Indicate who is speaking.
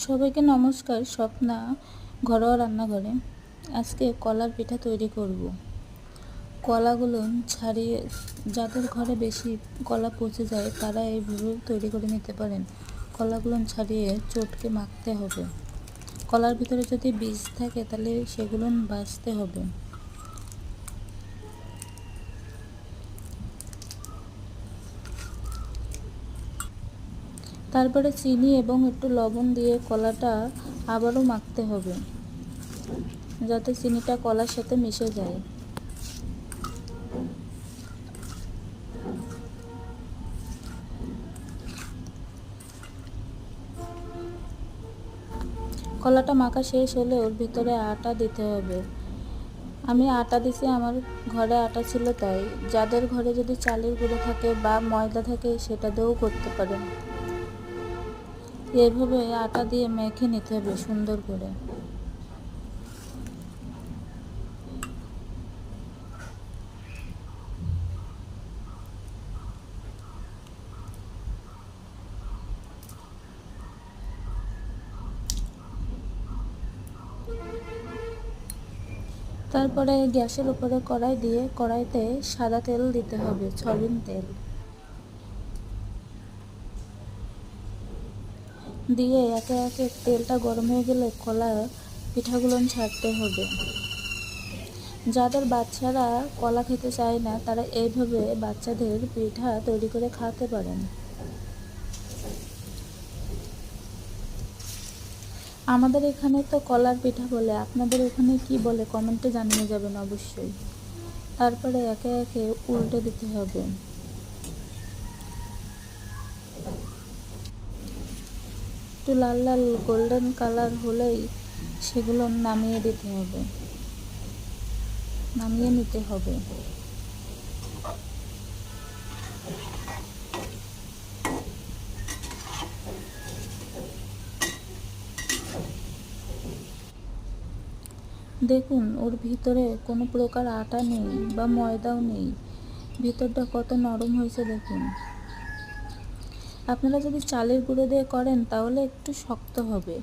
Speaker 1: সবাইকে নমস্কার। স্বপ্না ঘরোয়া রান্নাঘরে। আজকে কলার পিঠা তৈরি করব। কলাগুলো ছাড়িয়ে, যাদের ঘরে বেশি কলা পচে যায় তারা এইভাবে তৈরি করে নিতে পারেন। কলাগুলো ছাড়িয়ে চটকে মাখতে হবে। কলার ভিতরে যদি বীজ থাকে তাহলে সেগুলো বাছতে হবে। তারপরে চিনি এবং একটু লবণ দিয়ে কলাটা আবারও মাখতে হবে, যাতে চিনিটা কলার সাথে মিশে যায়। কলাটা মাখা শেষ হলে ওর ভিতরে আটা দিতে হবে। আমি আটা দিছি, আমার ঘরে আটা ছিল তাই। যাদের ঘরে যদি চালের গুঁড়ো থাকে বা ময়দা থাকে সেটা দিয়েও করতে পারেন। এইভাবে আটা দিয়ে মেখে নিতে হবে সুন্দর করে। তারপরে গ্যাসের উপরে কড়াই দিয়ে কড়াইতে সাদা তেল দিতে হবে, সয়াবিন তেল দিয়ে একে একে তেলটা গরম হয়ে গেলে কলা পিঠাগুলো ছাড়তে হবে। যাদের বাচ্চারা কলা খেতে চায় না তারা এইভাবে বাচ্চাদের পিঠা তৈরি করে খাওয়াতে পারেন। আমাদের এখানে তো কলার পিঠা বলে, আপনাদের ওখানে কি বলে কমেন্টে জানিয়ে যাবেন অবশ্যই। তারপরে একে একে উল্টে দিতে হবে। একটু লাল লাল গোল্ডেন কালার হলেই সেগুলো নামিয়ে দিতে হবে, নামিয়ে নিতে হবে। দেখুন ওর ভিতরে কোনো প্রকার আটা নেই বা ময়দাও নেই, ভিতরটা কত নরম হয়েছে দেখুন। আপনারা যদি চালের গুঁড়ো দিয়ে করেন তাহলে একটু শক্ত হবে,